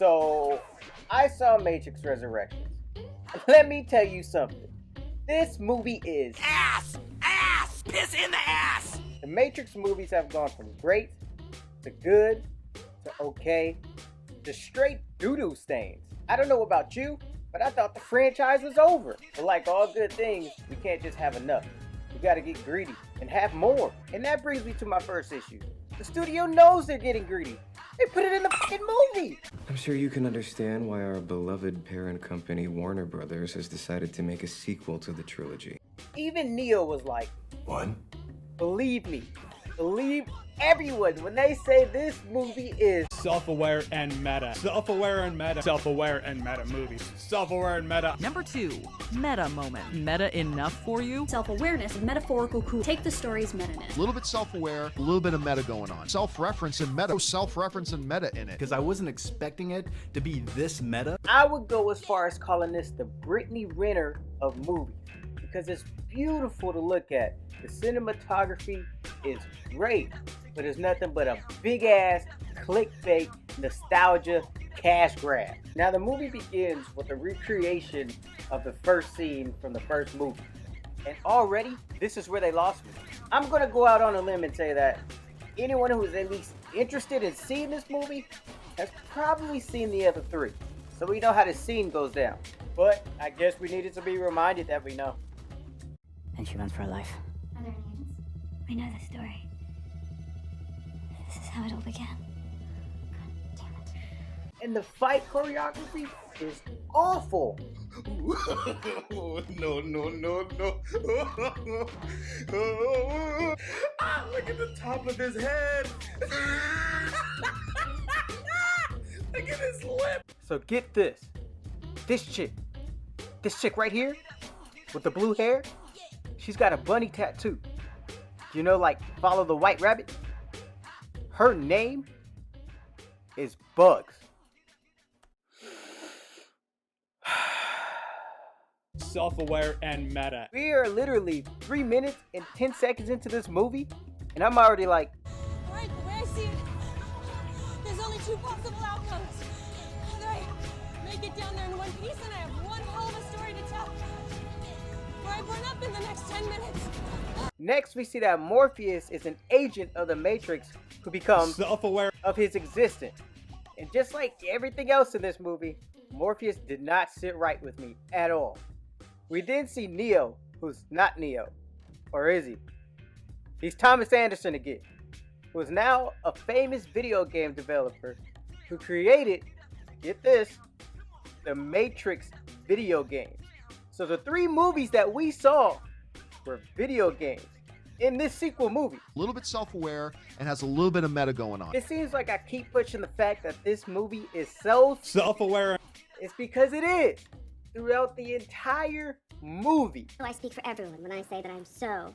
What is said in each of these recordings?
So, I saw Matrix Resurrections. Let me tell you something. This movie is ass! Ass! Piss in the ass! The Matrix movies have gone from great to good to okay to straight doo-doo stains. I don't know about you, but I thought the franchise was over. But like all good things, we can't just have enough. We gotta get greedy and have more. And that brings me to my first issue. The studio knows they're getting greedy. They put it in the fucking movie. I'm sure you can understand why our beloved parent company, Warner Brothers, has decided to make a sequel to the trilogy. Even Neo was like, What? Believe me, believe everyone when they say this movie is self-aware and meta. Self-aware and meta. Self-aware and meta movies. Self-aware and meta. Number 2, meta moment. Meta enough for you? Self-awareness and metaphorical cool. Take the story's meta-ness. A little bit self-aware, a little bit of meta going on. Self-reference and meta. Self-reference and meta in it. Because I wasn't expecting it to be this meta. I would go as far as calling this the Brittany Renner of movies. Because it's beautiful to look at. The cinematography is great, but it's nothing but a big-ass clickbait nostalgia cash grab. Now the movie begins with a recreation of the first scene from the first movie. And already, this is where they lost me. I'm gonna go out on a limb and say that anyone who is at least interested in seeing this movie has probably seen the other three. So we know how the scene goes down. But I guess we needed to be reminded that we know. And she runs for her life. Are there aliens? We know the story. This is how it all began. God damn it. And the fight choreography is awful. No. Ah, look at the top of his head. Look at his lip. So get this. This chick right here with the blue hair, she's got a bunny tattoo. You know, like Follow the White Rabbit? Her name is Bugs. Self-aware and meta. We are literally 3 minutes and 10 seconds into this movie, and I'm already like, Alright, the way I see it, there's only 2 possible outcomes. Either I make it down there in one piece and I have one hell of a story to tell, or I burn up in the next 10 minutes. Next, we see that Morpheus is an agent of the Matrix who becomes self-aware of his existence. And just like everything else in this movie, Morpheus did not sit right with me at all. We then see Neo, who's not Neo. Or is he? He's Thomas Anderson again, who is now a famous video game developer who created, get this, the Matrix video games. So the 3 movies that we saw were video games in this sequel movie. A little bit self-aware and has a little bit of meta going on. It seems like I keep pushing the fact that this movie is so self-aware. It's because it is. Throughout the entire movie. I speak for everyone when I say that I'm so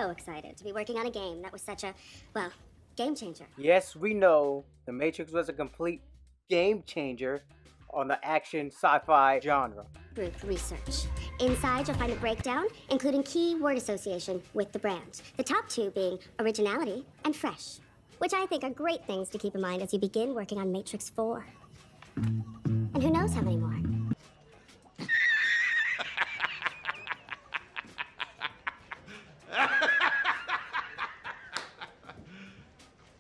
excited to be working on a game that was such a, well, game changer. Yes, we know The Matrix was a complete game changer on the action sci-fi genre. Group research. Inside, you'll find a breakdown, including key word association with the brand. The top 2 being originality and fresh, which I think are great things to keep in mind as you begin working on Matrix 4. And who knows how many more.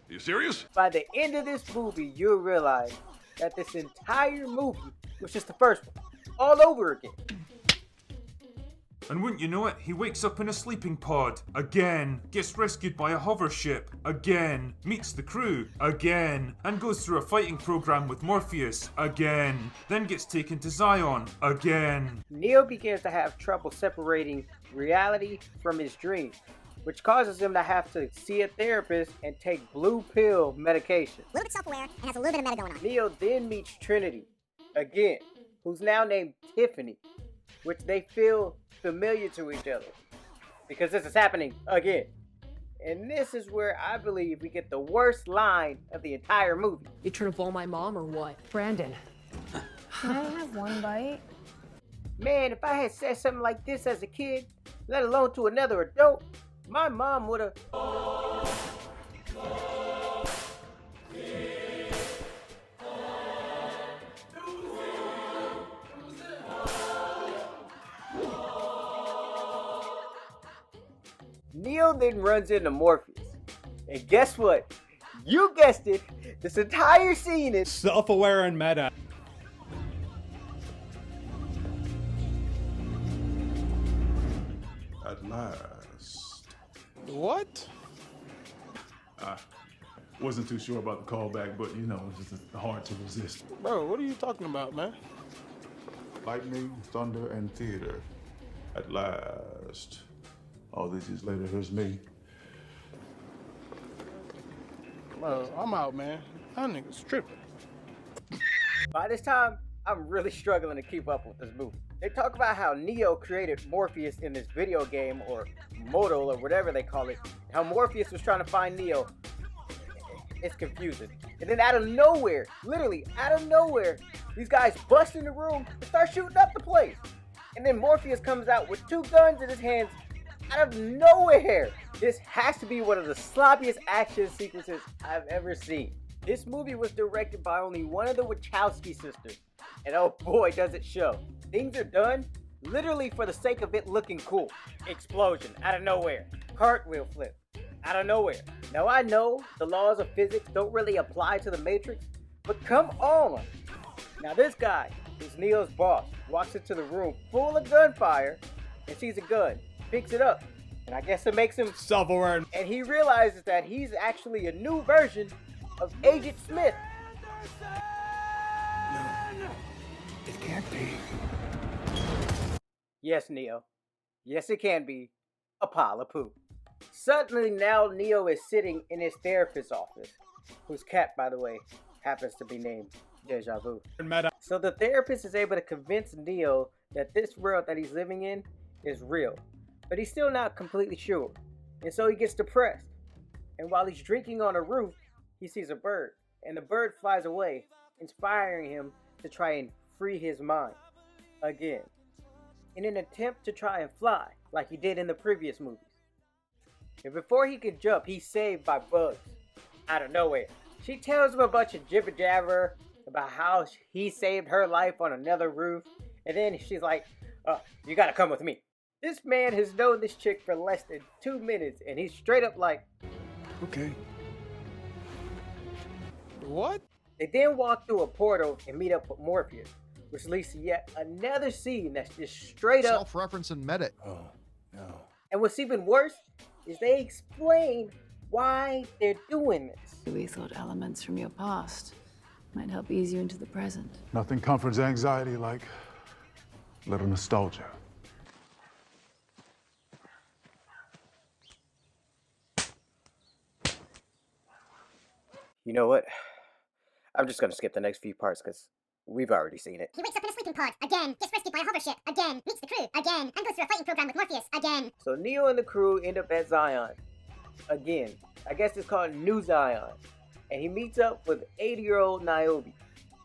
You serious? By the end of this movie, you'll realize that this entire movie was just the first one, all over again. And wouldn't you know it, he wakes up in a sleeping pod, again, gets rescued by a hover ship, again, meets the crew, again, and goes through a fighting program with Morpheus, again, then gets taken to Zion, again. Neo begins to have trouble separating reality from his dreams, which causes him to have to see a therapist and take blue pill medication. A little bit self-aware and has a little bit of meta going on. Neo then meets Trinity, again, who's now named Tiffany, which they feel familiar to each other, because this is happening again. And this is where I believe we get the worst line of the entire movie. You trying to blow my mom or what? Brandon. Can I have one bite? Man, if I had said something like this as a kid, let alone to another adult, my mom would have... Neo then runs into Morpheus. And guess what? You guessed it, this entire scene is self-aware and meta. At last. What? I wasn't too sure about the callback, but you know, it's just hard to resist. Bro, what are you talking about, man? Lightning, thunder, and theater. At last. All these years later, here's me. Bro, I'm out, man. That nigga's tripping. By this time, I'm really struggling to keep up with this movie. They talk about how Neo created Morpheus in this video game, or modal, or whatever they call it. How Morpheus was trying to find Neo. It's confusing. And then out of nowhere, literally out of nowhere, these guys bust in the room and start shooting up the place. And then Morpheus comes out with 2 guns in his hands out of nowhere. This has to be one of the sloppiest action sequences I've ever seen. This movie was directed by only one of the Wachowski sisters. And oh boy, does it show. Things are done literally for the sake of it looking cool. Explosion out of nowhere. Cartwheel flip out of nowhere. Now I know the laws of physics don't really apply to the Matrix, but come on. Now this guy, who's Neo's boss, walks into the room full of gunfire and sees a gun, picks it up, and I guess it makes him self-aware. And he realizes that he's actually a new version of Agent Smith. It can't be. Yes, Neo. Yes, it can be a pile of poop. Suddenly now Neo is sitting in his therapist's office, whose cat, by the way, happens to be named Deja Vu. So the therapist is able to convince Neo that this world that he's living in is real, but he's still not completely sure. And so he gets depressed. And while he's drinking on a roof, he sees a bird, and the bird flies away, inspiring him to try and free his mind again, in an attempt to try and fly like he did in the previous movies. And before he can jump, he's saved by Bugs out of nowhere. She tells him a bunch of jibber jabber about how he saved her life on another roof, and then she's like, you gotta come with me. This man has known this chick for less than 2 minutes, and he's straight up like, okay. What? They then walk through a portal and meet up with Morpheus, which leads to yet another scene that's just straight up self-reference and meta. Oh, no. And what's even worse is they explain why they're doing this. We thought elements from your past might help ease you into the present. Nothing comforts anxiety like a little nostalgia. You know what? I'm just gonna skip the next few parts because we've already seen it. He wakes up in a sleeping pod again, gets rescued by a hover ship again, meets the crew again, and goes through a fighting program with Morpheus again. So Neo and the crew end up at Zion again. I guess it's called New Zion. And he meets up with 80-year-old Niobe.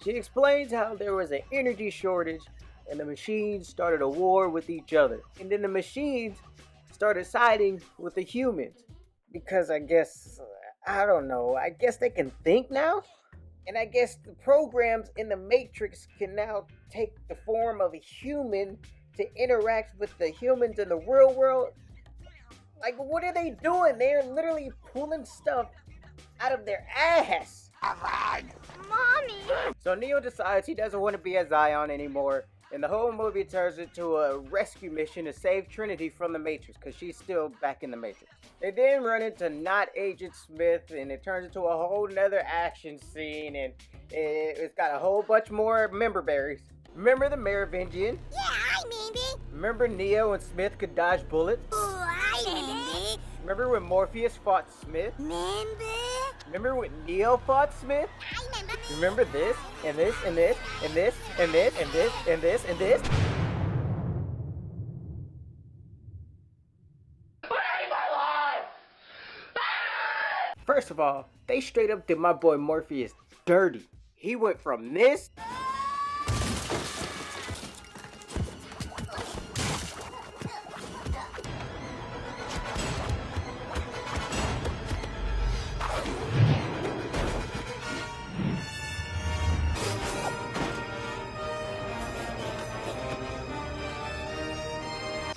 She explains how there was an energy shortage and the machines started a war with each other. And then the machines started siding with the humans. Because I guess, I don't know, I guess they can think now? And I guess the programs in the Matrix can now take the form of a human to interact with the humans in the real world. Like, what are they doing? They're literally pulling stuff out of their ass. Mommy! So Neo decides he doesn't want to be at Zion anymore, and the whole movie turns into a rescue mission to save Trinity from the Matrix, because she's still back in the Matrix. They then run into not Agent Smith, and it turns into a whole nother action scene, and it's got a whole bunch more member berries. Remember the Merovingian? Yeah, I remember. Remember Neo and Smith could dodge bullets? Oh, I remember. Remember when Morpheus fought Smith? Remember when Neo fought Smith? I remember. Remember this, and this, and this, and this, and this, and this, and this, and this? First of all, they straight up did my boy Morpheus dirty. He went from this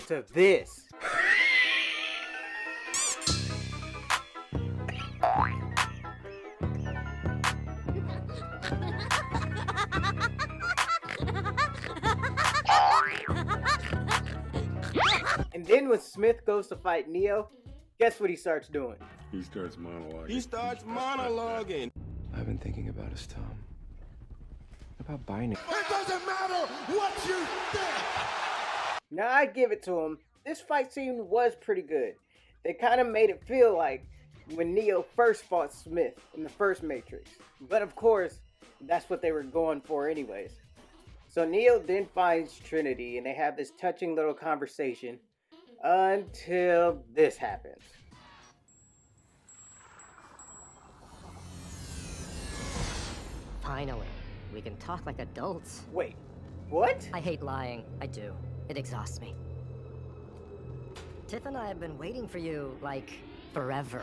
to this. Then when Smith goes to fight Neo, guess what he starts doing? He starts monologuing. I've been thinking about us, Tom. About binding. It doesn't matter what you think! Now I give it to him. This fight scene was pretty good. They kind of made it feel like when Neo first fought Smith in the first Matrix. But of course, that's what they were going for anyways. So Neo then finds Trinity and they have this touching little conversation until this happens. Finally, we can talk like adults. Wait, what? I hate lying. I do. It exhausts me. Tiff and I have been waiting for you, like, forever.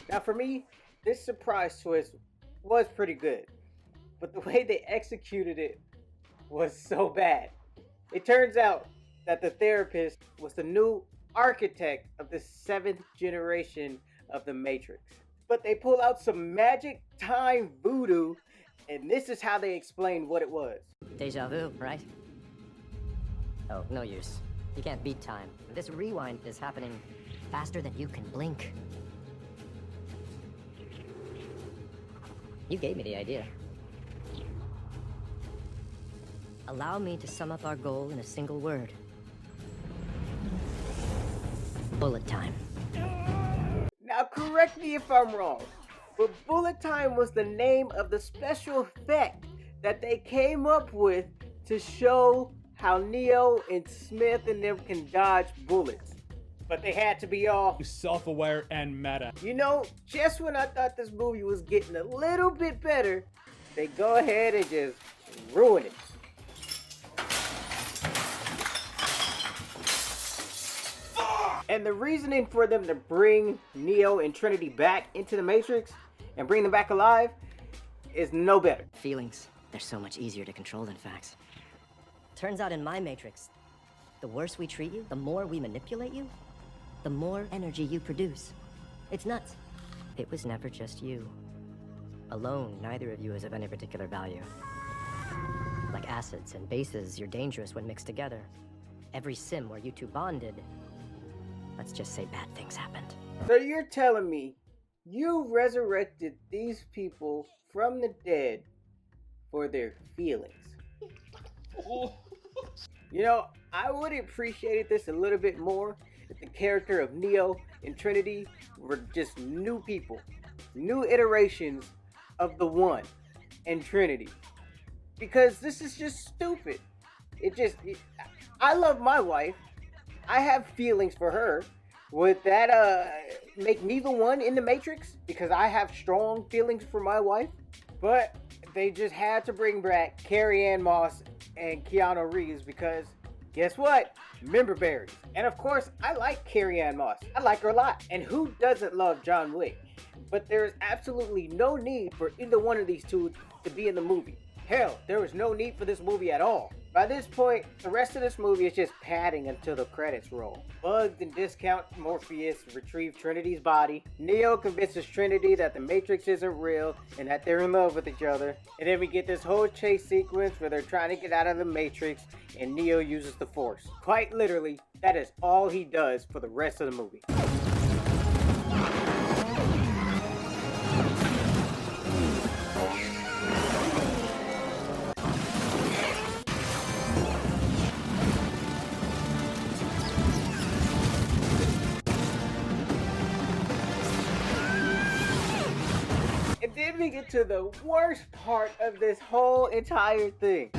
Now for me, this surprise twist was pretty good. But the way they executed it was so bad. It turns out that the therapist was the new architect of the 7th generation of the Matrix. But they pull out some magic time voodoo, and this is how they explained what it was. Deja vu, right? Oh, no use. You can't beat time. This rewind is happening faster than you can blink. You gave me the idea. Allow me to sum up our goal in a single word. Bullet time. Now correct me if I'm wrong, but bullet time was the name of the special effect that they came up with to show how Neo and Smith and them can dodge bullets. But they had to be all self-aware and meta. You know, just when I thought this movie was getting a little bit better, they go ahead and just ruin it. And the reasoning for them to bring Neo and Trinity back into the Matrix and bring them back alive is no better. Feelings, they're so much easier to control than facts. Turns out in my Matrix, the worse we treat you, the more we manipulate you, the more energy you produce. It's nuts. It was never just you. Alone, neither of you is of any particular value. Like acids and bases, you're dangerous when mixed together. Every sim where you two bonded, let's just say bad things happened. So you're telling me you resurrected these people from the dead for their feelings? You know, I would have appreciated this a little bit more if the character of Neo and Trinity were just new people, new iterations of the One and Trinity. Because this is just stupid. I love my wife. I have feelings for her. Would that make me the one in the Matrix? Because I have strong feelings for my wife. But they just had to bring back Carrie-Anne Moss and Keanu Reeves because guess what? Member berries. And of course, I like Carrie-Anne Moss. I like her a lot. And who doesn't love John Wick? But there is absolutely no need for either one of these two to be in the movie. Hell, there was no need for this movie at all. By this point, the rest of this movie is just padding until the credits roll. Bugged and Discount Morpheus retrieve Trinity's body. Neo convinces Trinity that the Matrix isn't real and that they're in love with each other. And then we get this whole chase sequence where they're trying to get out of the Matrix and Neo uses the Force. Quite literally, that is all he does for the rest of the movie. Then we get to the worst part of this whole entire thing.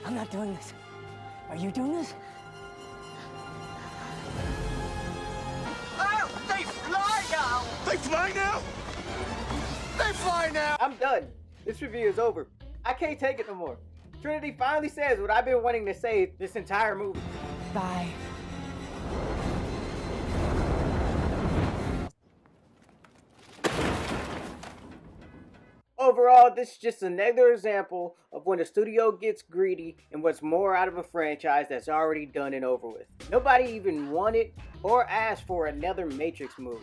I'm not doing this. Are you doing this? Oh, they fly now! They fly now? They fly now! I'm done. This review is over. I can't take it no more. Trinity finally says what I've been wanting to say this entire movie. Bye. Overall, this is just another example of when the studio gets greedy and wants more out of a franchise that's already done and over with. Nobody even wanted or asked for another Matrix movie.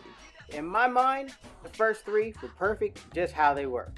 In my mind, the first three were perfect just how they were.